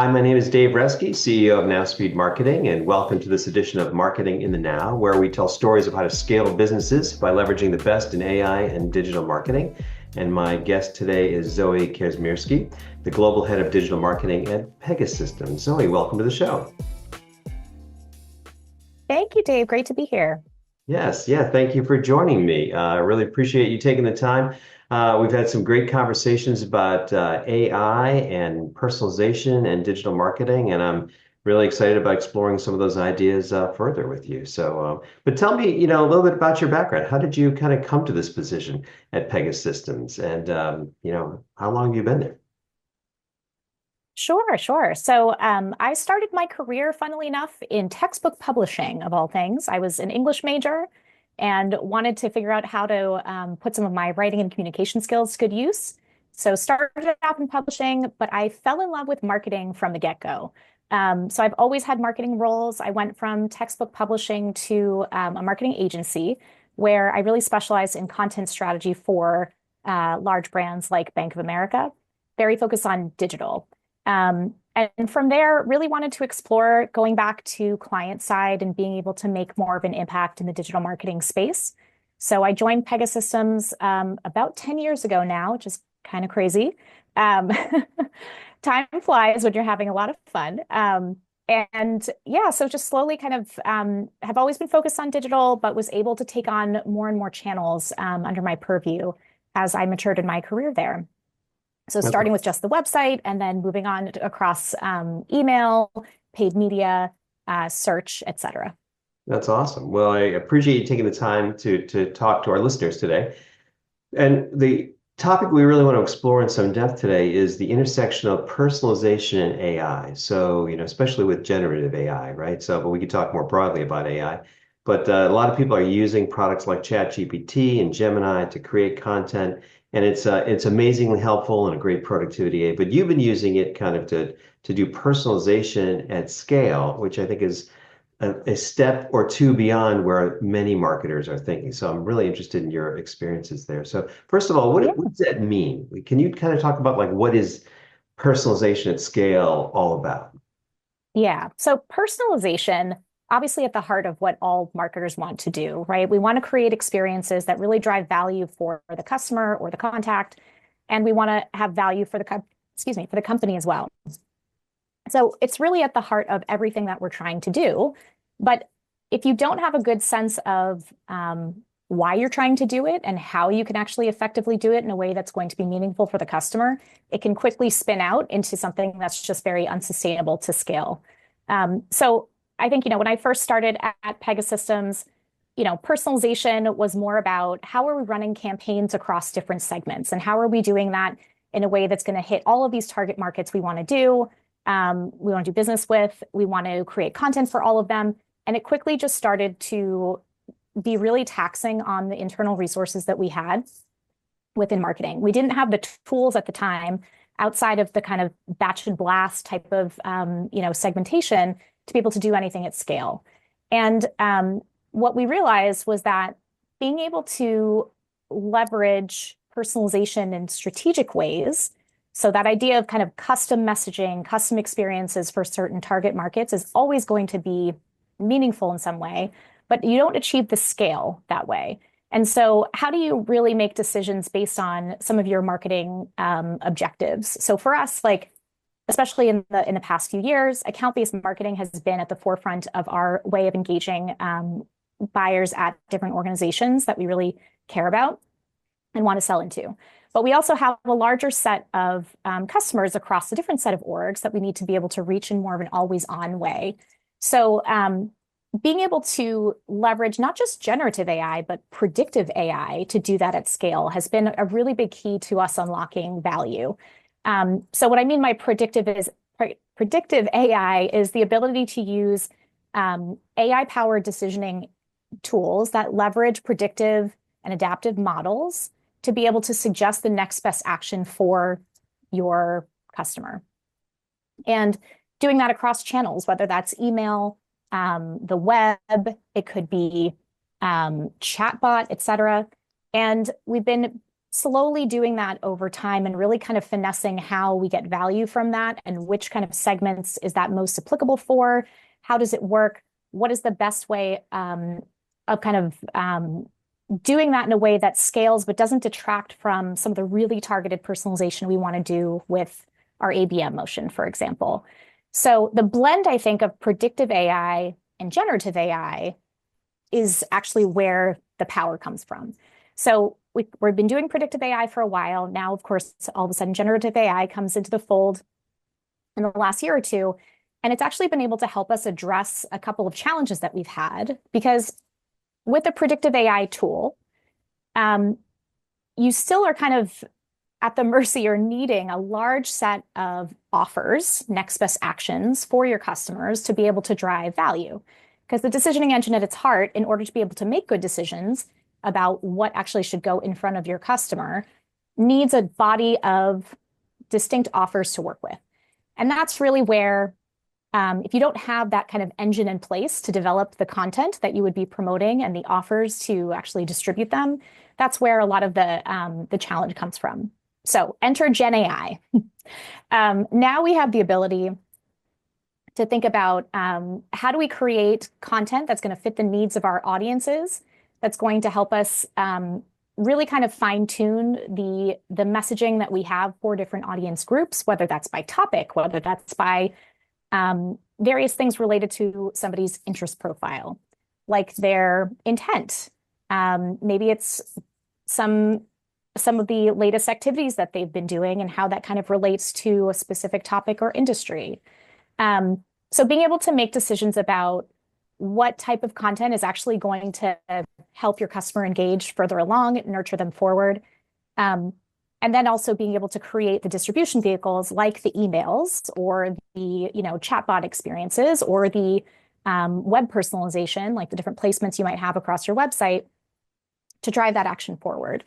Hi, my name is Dave Reske, CEO of Now Speed Marketing, and welcome to this edition of Marketing in the Now, where we tell stories of how to scale businesses by leveraging the best in AI and digital marketing. And my guest today is Zoe Kazmierski, the Global Head of Digital Marketing at Pegasystems. Zoe, welcome to the show. Thank you, Dave. Great to be here. Yes, yeah, thank you for joining me. I really appreciate you taking the time. We've had some great conversations about AI and personalization and digital marketing, and I'm really excited about exploring some of those ideas further with you. But tell me, a little bit about your background. How did you kind of come to this position at Pegasystems, and how long have you been there? Sure. So I started my career, funnily enough, in textbook publishing, of all things. I was an English major and wanted to figure out how to put some of my writing and communication skills to good use. So started out in publishing, but I fell in love with marketing from the get-go. So I've always had marketing roles. I went from textbook publishing to a marketing agency where I really specialized in content strategy for large brands like Bank of America, very focused on digital. And from there, really wanted to explore going back to client side and being able to make more of an impact in the digital marketing space. So I joined Pegasystems about 10 years ago now, which is kind of crazy. Um, Time flies when you're having a lot of fun. And yeah, so just slowly kind of have always been focused on digital, but was able to take on more and more channels under my purview as I matured in my career there. So starting with just the website and then moving on across email, paid media, search, et cetera. That's awesome. Well, I appreciate you taking the time to talk to our listeners today. And the topic we really want to explore in some depth today is the intersection of personalization and AI. So, especially with generative AI, right? But we could talk more broadly about AI. But a lot of people are using products like ChatGPT and Gemini to create content, and it's amazingly helpful and a great productivity aid. But you've been using it kind of to do personalization at scale, which I think is a step or two beyond where many marketers are thinking. So I'm really interested in your experiences there. So first of all, Yeah. what does that mean? Can you kind of talk about like what is personalization at scale all about? Yeah. So personalization, obviously at the heart of what all marketers want to do, right? We want to create experiences that really drive value for the customer or the contact, and we want to have value for for the company as well. So it's really at the heart of everything that we're trying to do. But if you don't have a good sense of why you're trying to do it and how you can actually effectively do it in a way that's going to be meaningful for the customer, it can quickly spin out into something that's just very unsustainable to scale. So I think, when I first started at Pegasystems, personalization was more about how are we running campaigns across different segments and how are we doing that in a way that's going to hit all of these target markets we want to do. We want to do business with, we want to create content for all of them. And it quickly just started to be really taxing on the internal resources that we had within marketing. We didn't have the tools at the time outside of the kind of batch and blast type of segmentation to be able to do anything at scale. And what we realized was that being able to leverage personalization in strategic ways, so that idea of kind of custom messaging, custom experiences for certain target markets is always going to be meaningful in some way, but you don't achieve the scale that way. And so how do you really make decisions based on some of your marketing objectives? So for us, like, especially in the past few years, account-based marketing has been at the forefront of our way of engaging buyers at different organizations that we really care about and want to sell into. But we also have a larger set of customers across a different set of orgs that we need to be able to reach in more of an always-on way. So being able to leverage not just generative AI, but predictive AI to do that at scale has been a really big key to us unlocking value. So what I mean by predictive AI is the ability to use AI-powered decisioning tools that leverage predictive and adaptive models to be able to suggest the next best action for your customer. And doing that across channels, whether that's email, the web, it could be chatbot, et cetera. And we've been slowly doing that over time and really kind of finessing how we get value from that and which kind of segments is that most applicable for? How does it work? What is the best way of kind of doing that in a way that scales but doesn't detract from some of the really targeted personalization we want to do with our ABM motion, for example. So the blend, I think, of predictive AI and generative AI is actually where the power comes from. So we've been doing predictive AI for a while. Now, of course, all of a sudden, generative AI comes into the fold in the last year or two. And it's actually been able to help us address a couple of challenges that we've had because with a predictive AI tool, you still are kind of at the mercy or needing a large set of offers, next best actions for your customers to be able to drive value. Because the decisioning engine at its heart, in order to be able to make good decisions about what actually should go in front of your customer, needs a body of distinct offers to work with. And that's really where, if you don't have that kind of engine in place to develop the content that you would be promoting and the offers to actually distribute them, that's where a lot of the challenge comes from. So enter Gen AI. Now we have the ability to think about how do we create content that's going to fit the needs of our audiences, that's going to help us really kind of fine tune the messaging that we have for different audience groups, whether that's by topic, whether that's by various things related to somebody's interest profile, like their intent. Maybe it's some of the latest activities that they've been doing and how that kind of relates to a specific topic or industry. So being able to make decisions about what type of content is actually going to help your customer engage further along, nurture them forward. And then also being able to create the distribution vehicles like the emails or the chatbot experiences or the web personalization, like the different placements you might have across your website to drive that action forward.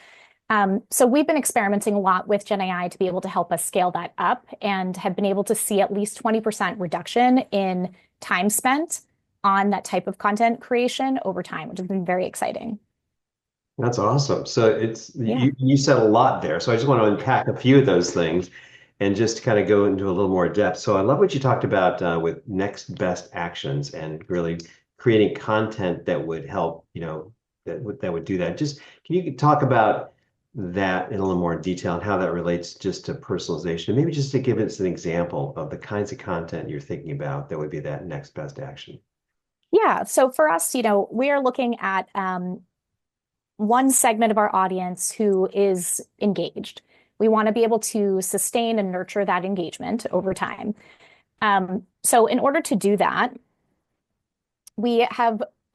So we've been experimenting a lot with Gen AI to be able to help us scale that up and have been able to see at least 20% reduction in time spent on that type of content creation over time, which has been very exciting. That's awesome. So Yeah. you said a lot there. So I just want to unpack a few of those things and just kind of go into a little more depth. So I love what you talked about with next best actions and really creating content that would help, that would do that. Just can you talk about that in a little more detail and how that relates just to personalization? And maybe just to give us an example of the kinds of content you're thinking about that would be that next best action. Yeah. So for us, we are looking at one segment of our audience who is engaged. We want to be able to sustain and nurture that engagement over time. So in order to do that, we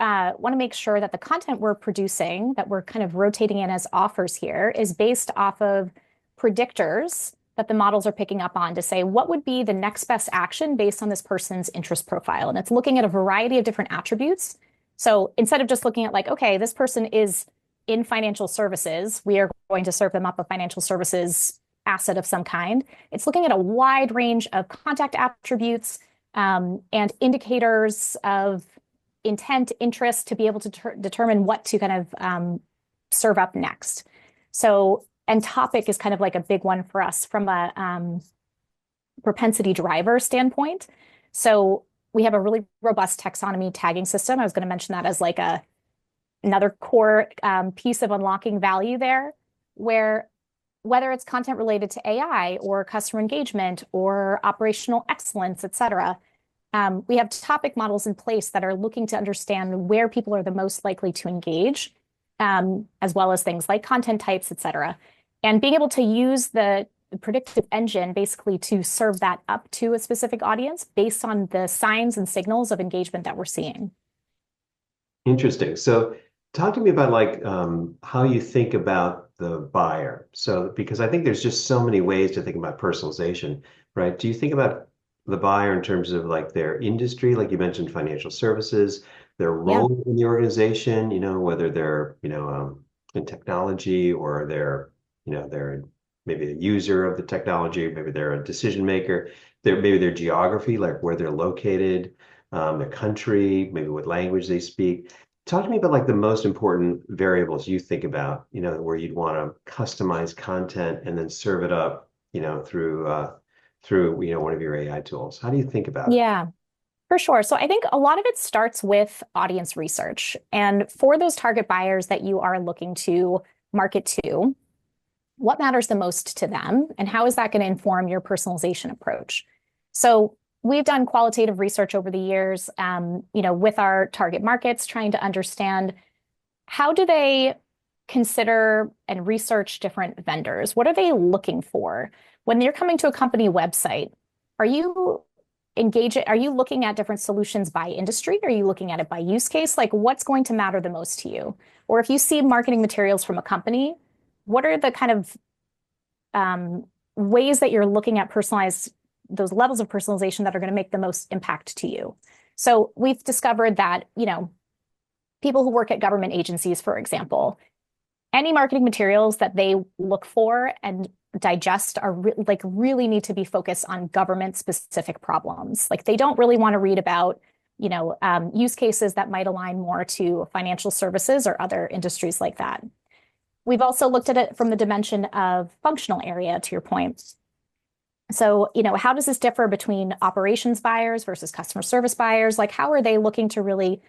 want to make sure that the content we're producing, that we're kind of rotating in as offers here, is based off of predictors that the models are picking up on to say what would be the next best action based on this person's interest profile. And it's looking at a variety of different attributes. So instead of just looking at like, okay, this person is in financial services, we are going to serve them up a financial services asset of some kind. It's looking at a wide range of contact attributes and indicators of intent, interest to be able to determine what to kind of serve up next. So, and topic is kind of like a big one for us from a propensity driver standpoint. So we have a really robust taxonomy tagging system. I was going to mention that as like another core piece of unlocking value there, where whether it's content related to AI or customer engagement or operational excellence, et cetera, we have topic models in place that are looking to understand where people are the most likely to engage, as well as things like content types, et cetera. And being able to use the predictive engine basically to serve that up to a specific audience based on the signs and signals of engagement that we're seeing. Interesting. So talk to me about like how you think about the buyer. So because I think there's just so many ways to think about personalization, right? Do you think about the buyer in terms of like their industry, like you mentioned, financial services, their Yeah. role in the organization, whether they're, in technology or they're maybe a user of the technology, maybe they're a decision maker, maybe their geography, like where they're located, their country, maybe what language they speak. Talk to me about like the most important variables you think about, where you'd want to customize content and then serve it up, through one of your AI tools. How do you think about it? Yeah, for sure. So I think a lot of it starts with audience research. And for those target buyers that you are looking to market to, what matters the most to them, and how is that going to inform your personalization approach? So we've done qualitative research over the years, with our target markets, trying to understand how do they consider and research different vendors? What are they looking for? When you're coming to a company website, are you are you looking at different solutions by industry? Are you looking at it by use case? Like what's going to matter the most to you? Or if you see marketing materials from a company, what are the kind of ways that you're looking at those levels of personalization that are going to make the most impact to you? So we've discovered that, people who work at government agencies, for example, any marketing materials that they look for and digest are really need to be focused on government specific problems. Like they don't really want to read about, use cases that might align more to financial services or other industries like that. We've also looked at it from the dimension of functional area, to your point. So, how does this differ between operations buyers versus customer service buyers? Like, how are they looking to really,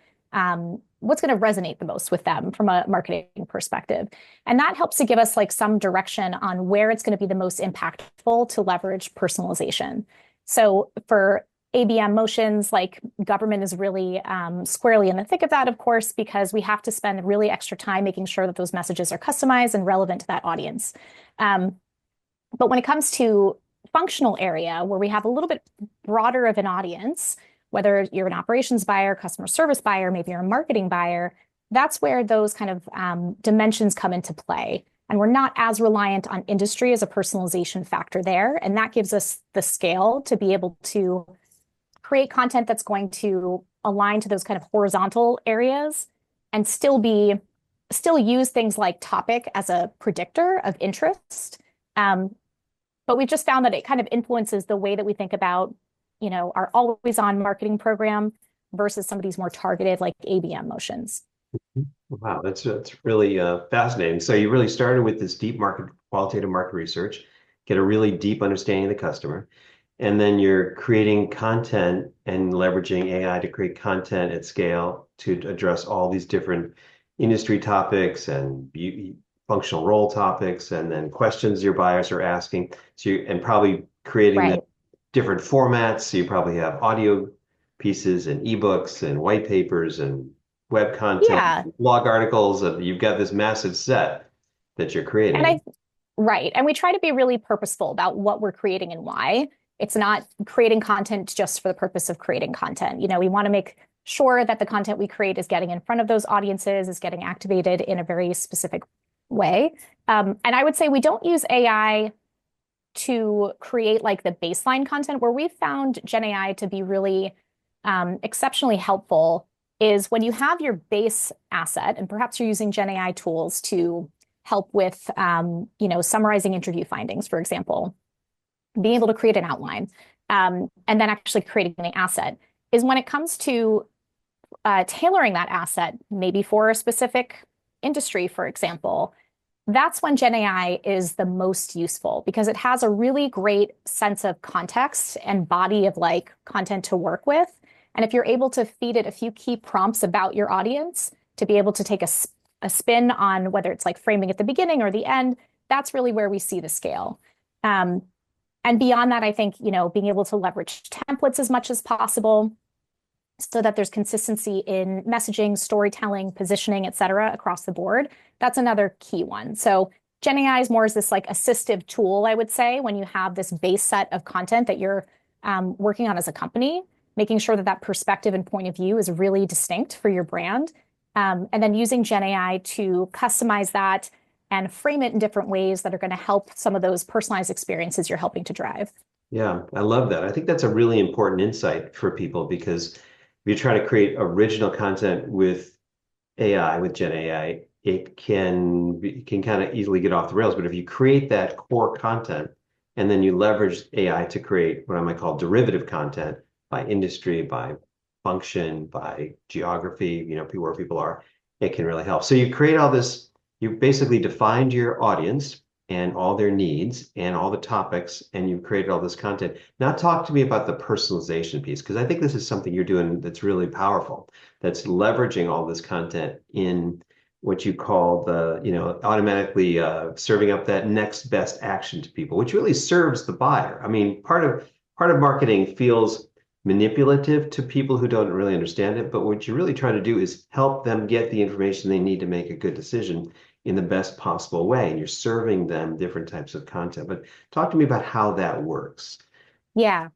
what's going to resonate the most with them from a marketing perspective? And that helps to give us like some direction on where it's going to be the most impactful to leverage personalization. So for ABM motions, like government is really squarely in the thick of that, of course, because we have to spend really extra time making sure that those messages are customized and relevant to that audience. But when it comes to functional area, where we have a little bit broader of an audience, whether you're an operations buyer, customer service buyer, maybe you're a marketing buyer, that's where those kind of dimensions come into play. And we're not as reliant on industry as a personalization factor there. And that gives us the scale to be able to create content that's going to align to those kind of horizontal areas and still use things like topic as a predictor of interest. But we just found that it kind of influences the way that we think about, our always on marketing program versus some of these more targeted like ABM motions. Wow, that's really fascinating. So you really started with this deep qualitative market research, get a really deep understanding of the customer, and then you're creating content and leveraging AI to create content at scale to address all these different industry topics and functional role topics, and then questions your buyers are asking. And probably creating the Right. different formats. So you probably have audio pieces and ebooks and white papers and web content, Yeah. blog articles, and you've got this massive set that you're creating. And right. And we try to be really purposeful about what we're creating and why. It's not creating content just for the purpose of creating content. We want to make sure that the content we create is getting in front of those audiences, is getting activated in a very specific way. And I would say we don't use AI to create like the baseline content. Where we've found Gen AI to be really exceptionally helpful is when you have your base asset, and perhaps you're using Gen AI tools to help with, summarizing interview findings, for example, being able to create an outline, and then actually creating the asset is when it comes to tailoring that asset, maybe for a specific industry, for example. That's when Gen AI is the most useful because it has a really great sense of context and body of like content to work with. And if you're able to feed it a few key prompts about your audience to be able to take a spin on whether it's like framing at the beginning or the end, that's really where we see the scale. And beyond that, I think, being able to leverage templates as much as possible so that there's consistency in messaging, storytelling, positioning, et cetera, across the board. That's another key one. So Gen AI is more as this like assistive tool, I would say, when you have this base set of content that you're working on as a company, making sure that that perspective and point of view is really distinct for your brand. And then using Gen AI to customize that and frame it in different ways that are going to help some of those personalized experiences you're helping to drive. Yeah, I love that. I think that's a really important insight for people because if you try to create original content with AI, with Gen AI, it can kind of easily get off the rails. But if you create that core content and then you leverage AI to create what I might call derivative content by industry, by function, by geography, where people are, it can really help. So you create all this, you basically defined your audience and all their needs and all the topics, and you've created all this content. Now talk to me about the personalization piece, because I think this is something you're doing that's really powerful, that's leveraging all this content in what you call the, automatically serving up that next best action to people, which really serves the buyer. I mean, part of marketing feels manipulative to people who don't really understand it, but what you're really trying to do is help them get the information they need to make a good decision in the best possible way. And you're serving them different types of content. But talk to me about how that works. Yeah.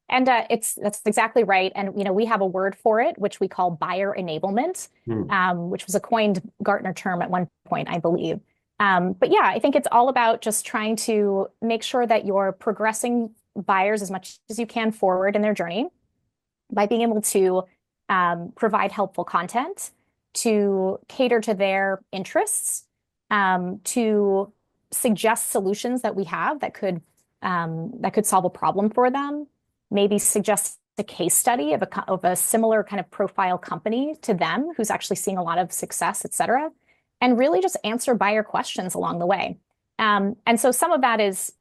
And that's exactly right. And we have a word for it, which we call buyer enablement, Hmm. which was a coined Gartner term at one point, I believe. But yeah, I think it's all about just trying to make sure that you're progressing buyers as much as you can forward in their journey by being able to provide helpful content, to cater to their interests, to suggest solutions that we have that could solve a problem for them, maybe suggest a case study of a similar kind of profile company to them who's actually seeing a lot of success, et cetera, and really just answer buyer questions along the way. And so some of that is,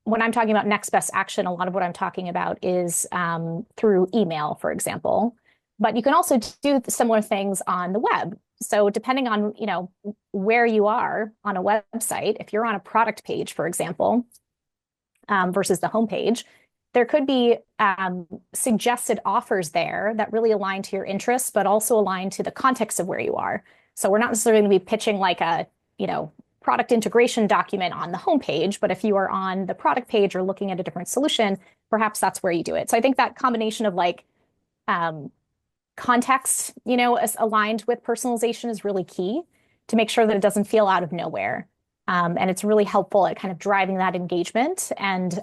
when I'm talking about next best action, a lot of what I'm talking about is through email, for example. But you can also do similar things on the web. So depending on, where you are on a website, if you're on a product page, for example, versus the homepage, there could be suggested offers there that really align to your interests, but also align to the context of where you are. So we're not necessarily going to be pitching like a, product integration document on the homepage, but if you are on the product page or looking at a different solution, perhaps that's where you do it. So I think that combination of like context, aligned with personalization is really key to make sure that it doesn't feel out of nowhere. And it's really helpful at kind of driving that engagement and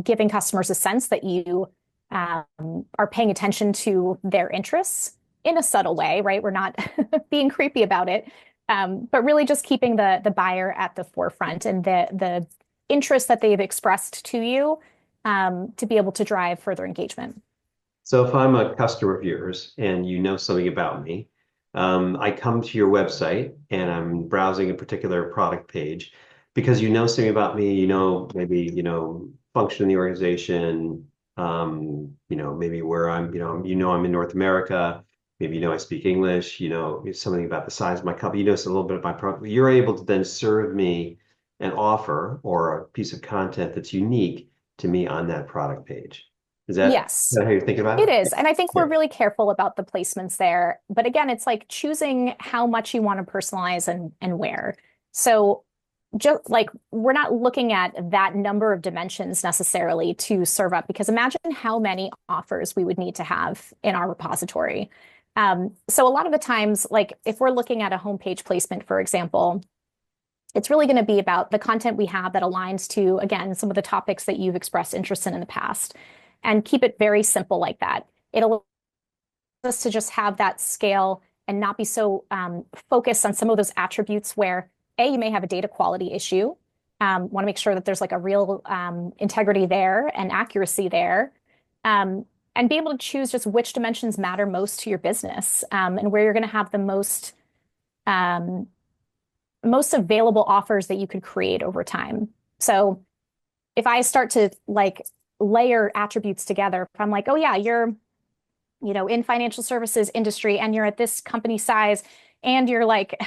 giving customers a sense that you are paying attention to their interests in a subtle way, right? We're not being creepy about it, but really just keeping the buyer at the forefront and the interest that they've expressed to you to be able to drive further engagement. So if I'm a customer of yours and you know something about me, I come to your website and I'm browsing a particular product page because you know something about me, maybe, function in the organization, maybe where I'm, I'm in North America, maybe, I speak English, something about the size of my company, a little bit of my product. You're able to then serve me an offer or a piece of content that's unique to me on that product page. Is Yes. that how you're thinking about It it? is. And I think Yeah. we're really careful about the placements there. But again, it's like choosing how much you want to personalize and where. So just like we're not looking at that number of dimensions necessarily to serve up, because imagine how many offers we would need to have in our repository. So a lot of the times, like if we're looking at a homepage placement, for example, it's really going to be about the content we have that aligns to, again, some of the topics that you've expressed interest in the past, and keep it very simple like that. It allows us to just have that scale and not be so focused on some of those attributes where, A, you may have a data quality issue. Want to make sure that there's like a real integrity there and accuracy there. And be able to choose just which dimensions matter most to your business and where you're going to have the um, most available offers that you could create over time. So if I start to like layer attributes together, if I'm like, oh yeah, you're, in financial services industry and you're at this company size and you're like,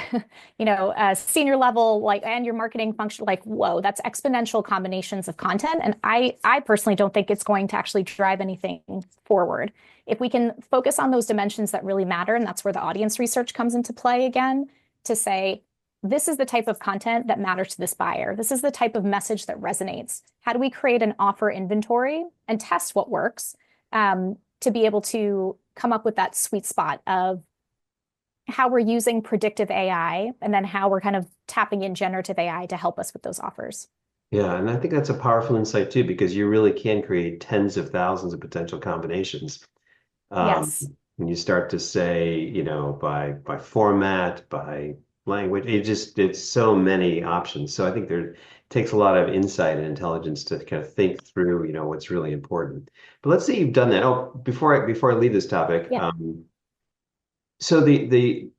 a senior level, like, and your marketing function, like, whoa, that's exponential combinations of content. And I personally don't think it's going to actually drive anything forward. If we can focus on those dimensions that really matter, and that's where the audience research comes into play again, to say, this is the type of content that matters to this buyer. This is the type of message that resonates. How do we create an offer inventory and test what works to be able to come up with that sweet spot of how we're using predictive AI and then how we're kind of tapping in generative AI to help us with those offers. Yeah, and I think that's a powerful insight too, because you really can create tens of thousands of potential combinations. Um, Yes. when you start to say, by format, by language. It's so many options. So I think there takes a lot of insight and intelligence to kind of think through, what's really important. But let's say you've done that. Oh, before I leave this topic, Yeah. so the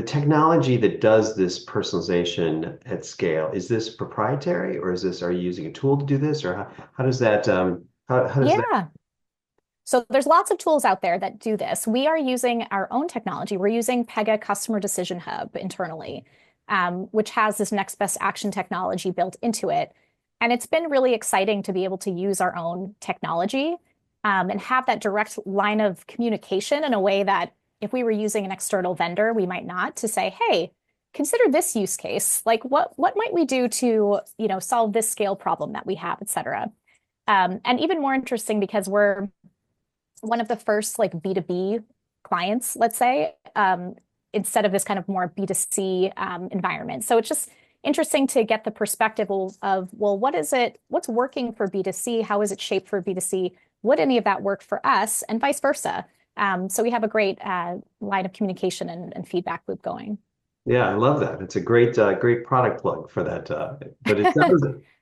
technology that does this personalization at scale, is this proprietary, or are you using a tool to do this, or how does that how does that? Yeah. So there's lots of tools out there that do this. We are using our own technology. We're using Pega Customer Decision Hub internally, which has this next best action technology built into it. And it's been really exciting to be able to use our own technology, and have that direct line of communication in a way that if we were using an external vendor, we might not, to say, hey, consider this use case. Like what might we do to, solve this scale problem that we have, et cetera. And even more interesting because we're one of the first like B2B clients, let's say, instead of this kind of more B2C environment. So it's just interesting to get the perspective well, what's working for B2C? How is it shaped for B2C? Would any of that work for us and vice versa? So we have a great line of communication and feedback loop going. Yeah, I love that. It's a great product plug for that. But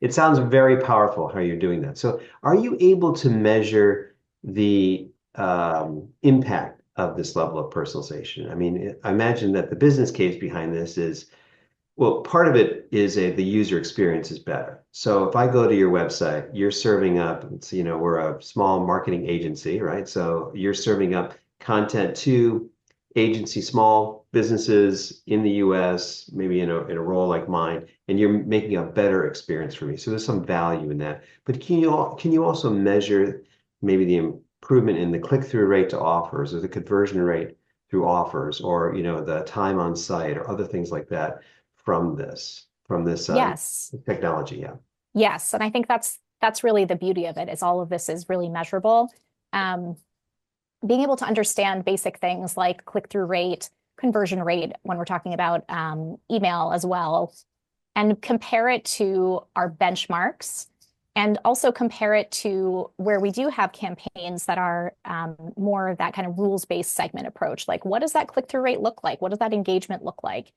it sounds very powerful how you're doing that. So, are you able to measure the impact of this level of personalization? I mean, I imagine that the business case behind this is, well, part of it is the user experience is better. So if I go to your website, you're serving up, we're a small marketing agency, right? So you're serving up content to small businesses in the US, maybe in a role like mine, and you're making a better experience for me. So there's some value in that. But can you also measure maybe the improvement in the click-through rate to offers, or the conversion rate through offers, or the time on site, or other things like that from this Yes. technology? Yeah. Yes. And I think that's really the beauty of it, is all of this is really measurable. Um, Being able to understand basic things like click-through rate, conversion rate, when we're talking about email as well, and compare it to our benchmarks, and also compare it to where we do have campaigns that are more of that kind of rules-based segment approach. Like, what does that click-through rate look like? What does that engagement look like?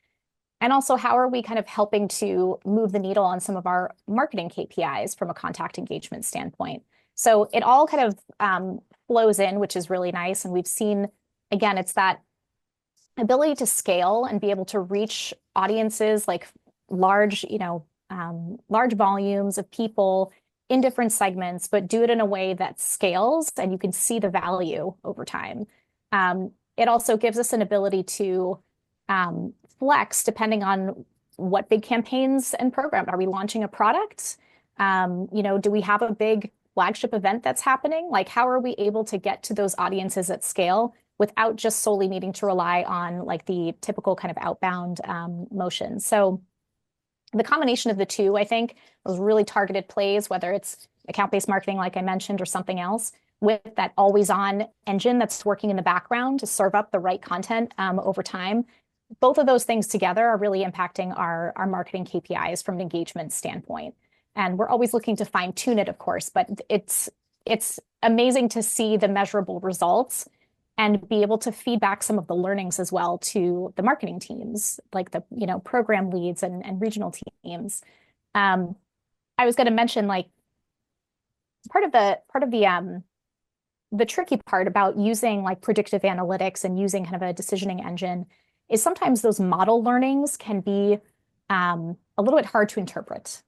And also, how are we kind of helping to move the needle on some of our marketing KPIs from a contact engagement standpoint? So it all kind of flows in, which is really nice. And we've seen, again, it's that ability to scale and be able to reach audiences like large, large volumes of people in different segments, but do it in a way that scales and you can see the value over time. It also gives us an ability to flex depending on what big campaigns and programs. Are we launching a product? Do we have a big flagship event that's happening? Like, how are we able to get to those audiences at scale without just solely needing to rely on like the typical kind of outbound motion? So the combination of the two, I think, those really targeted plays, whether it's account-based marketing, like I mentioned, or something else, with that always-on engine that's working in the background to serve up the right content over time. Both of those things together are really impacting our marketing KPIs from an engagement standpoint. And we're always looking to fine tune it, of course, but it's amazing to see the measurable results and be able to feed back some of the learnings as well to the marketing teams, like the program leads and regional teams. I was going to mention, like, part of the tricky part about using like predictive analytics and using kind of a decisioning engine is sometimes those model learnings can be a little bit hard to interpret.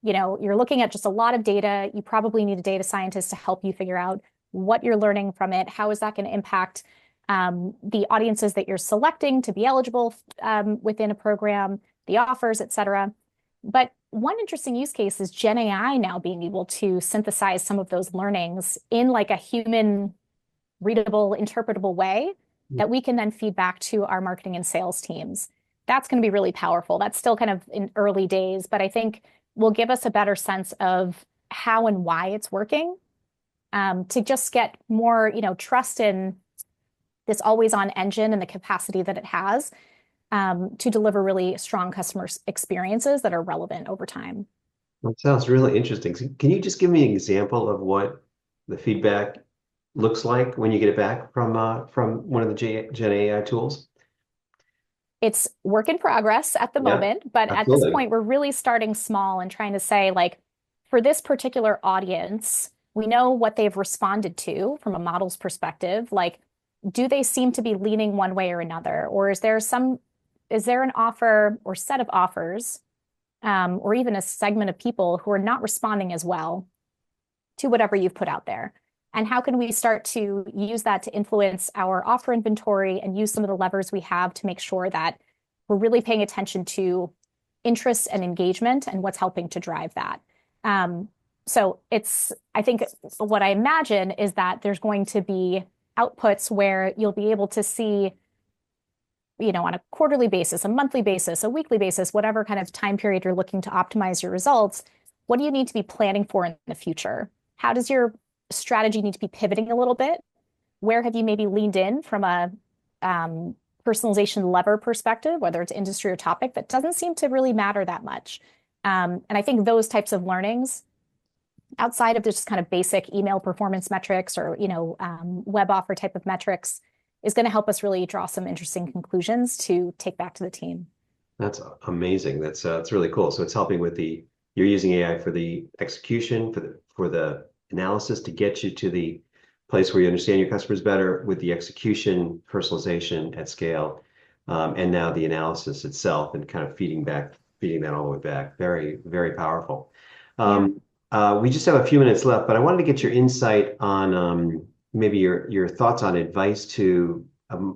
You're looking at just a lot of data. You probably need a data scientist to help you figure out what you're learning from it. How is that going to impact the audiences that you're selecting to be eligible within a program, the offers, et cetera. But one interesting use case is Gen AI now being able to synthesize some of those learnings in like a human readable, interpretable way that we can then feed back to our marketing and sales teams. That's going to be really powerful. That's still kind of in early days, but I think will give us a better sense of how and why it's working, to just get more, trust in this always-on engine and the capacity that it has to deliver really strong customer experiences that are relevant over time. That sounds really interesting. So can you just give me an example of what the feedback looks like when you get it back from one of the Gen AI tools? It's work in progress at the Yeah, moment, but at this absolutely. point, we're really starting small and trying to say, like, for this particular audience, we know what they've responded to from a model's perspective. Like, do they seem to be leaning one way or another? Or is there an offer or set of offers, or even a segment of people who are not responding as well to whatever you've put out there? And how can we start to use that to influence our offer inventory and use some of the levers we have to make sure that we're really paying attention to interest and engagement and what's helping to drive that? Um, I think what I imagine is that there's going to be outputs where you'll be able to see, on a quarterly basis, a monthly basis, a weekly basis, whatever kind of time period you're looking to optimize your results. What do you need to be planning for in the future? How does your strategy need to be pivoting a little bit? Where have you maybe leaned in from a personalization lever perspective, whether it's industry or topic, that doesn't seem to really matter that much? And I think those types of learnings, outside of just kind of basic email performance metrics or web offer type of metrics, is going to help us really draw some interesting conclusions to take back to the team. That's amazing. That's really cool. So it's helping with you're using AI for the execution, for the analysis to get you to the place where you understand your customers better with the execution, personalization at scale, and now the analysis itself and kind of feeding that all the way back. Very, very powerful. Yeah. Um, we just have a few minutes left, but I wanted to get your insight on maybe your thoughts on advice to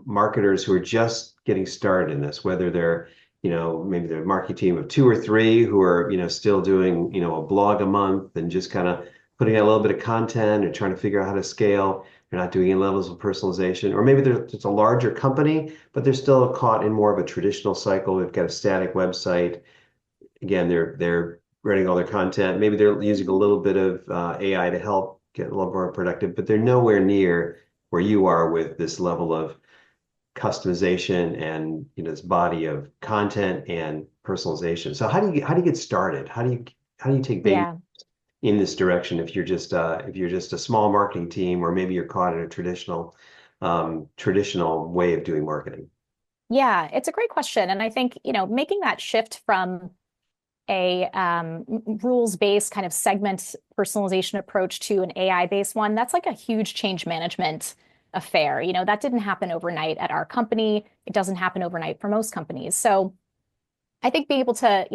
marketers who are just getting started in this, whether they're maybe they're a marketing team of two or three who are, still doing, a blog a month and just kind of putting out a little bit of content and trying to figure out how to scale. They're not doing any levels of personalization, or maybe they're just a larger company, but they're still caught in more of a traditional cycle. They've got a static website. Again, they're writing all their content. Maybe they're using a little bit of AI to help get a little more productive, but they're nowhere near where you are with this level of customization and this body of content and personalization. So how do you get started? How do you take baby Yeah. in this direction if you're just a small marketing team, or maybe you're caught in a traditional way of doing marketing? Yeah, it's a great question. And I think, making that shift from a rules-based kind of segment personalization approach to an AI-based one, that's like a huge change management affair. That didn't happen overnight at our company. It doesn't happen overnight for most companies. So I think being able to,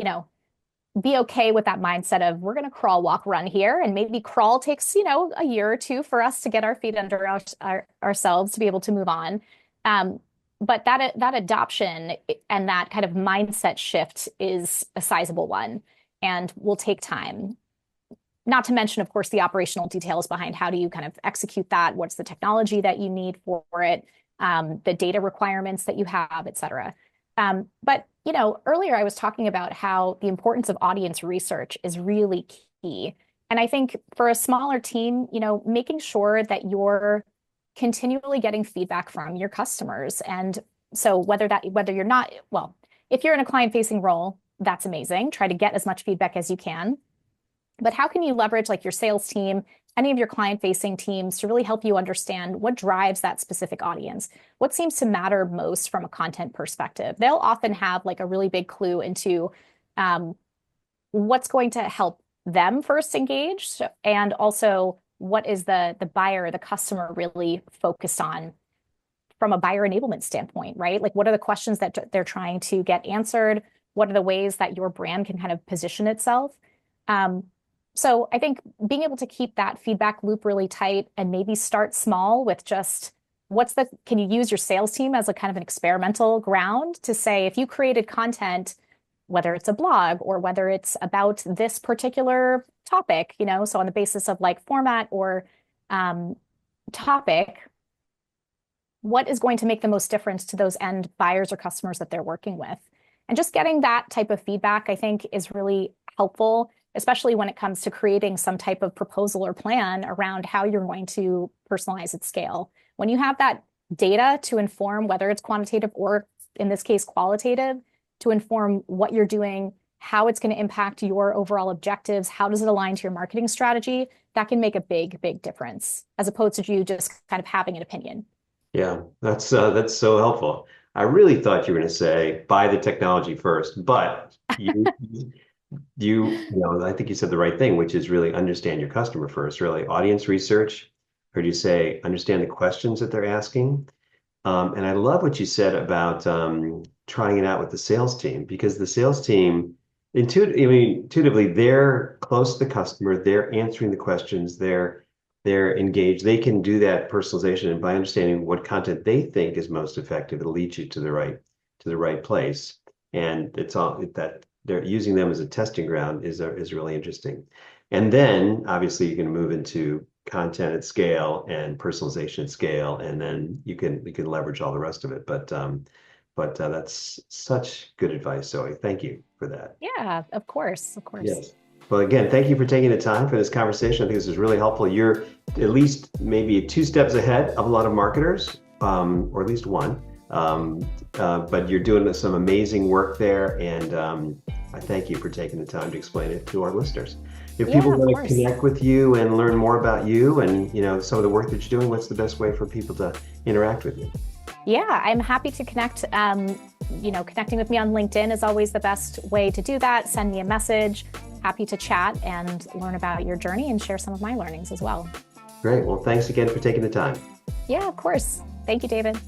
be okay with that mindset of we're going to crawl, walk, run here, and maybe crawl takes, a year or two for us to get our feet under ourselves to be able to move on. But that adoption and that kind of mindset shift is a sizable one and will take time. Not to mention, of course, the operational details behind how do you kind of execute that? What's the technology that you need for it? The data requirements that you have, et cetera. But earlier I was talking about how the importance of audience research is really key. And I think for a smaller team, making sure that you're continually getting feedback from your customers. And so whether you're not, well, if you're in a client-facing role, that's amazing. Try to get as much feedback as you can. But how can you leverage like your sales team, any of your client-facing teams to really help you understand what drives that specific audience? What seems to matter most from a content perspective? They'll often have like a really big clue into what's going to help them first engage, and also what is the buyer, the customer really focused on from a buyer enablement standpoint, right? Like what are the questions that they're trying to get answered? What are the ways that your brand can kind of position itself? Um, so I think being able to keep that feedback loop really tight and maybe start small with just can you use your sales team as a kind of an experimental ground to say, if you created content, whether it's a blog or whether it's about this particular topic, so on the basis of like format or um, topic, what is going to make the most difference to those end buyers or customers that they're working with? And just getting that type of feedback, I think, is really helpful, especially when it comes to creating some type of proposal or plan around how you're going to personalize at scale. When you have that data to inform whether it's quantitative or, in this case, qualitative, to inform what you're doing, how it's going to impact your overall objectives, how does it align to your marketing strategy, that can make a big, big difference, as opposed to you just kind of having an opinion. Yeah, that's so helpful. I really thought you were going to say buy the technology first, but I think you said the right thing, which is really understand your customer first, really audience research. Heard you say understand the questions that they're asking. And I love what you said about trying it out with the sales team because the sales team, intuitively, they're close to the customer, they're answering the questions, they're engaged. They can do that personalization, and by understanding what content they think is most effective, it'll lead you to the right place. And it's all that they're using them as a testing ground is really interesting. And then obviously you can move into content at scale and personalization at scale, and then you can leverage all the rest of it. But that's such good advice, Zoe. Thank you for that. Yeah, of course, of course. Yes. Well, again, thank you for taking the time for this conversation. I think this is really helpful. You're at least maybe two steps ahead of a lot of marketers, or at least one. But you're doing some amazing work there, and I thank you for taking the time to explain it to our listeners. If people Yeah, of want to course. connect with you and learn more about you and some of the work that you're doing, what's the best way for people to interact with you? Yeah, I'm happy to connect. Connecting with me on LinkedIn is always the best way to do that. Send me a message. Happy to chat and learn about your journey and share some of my learnings as well. Great. Well, thanks again for taking the time. Yeah, of course. Thank you, David.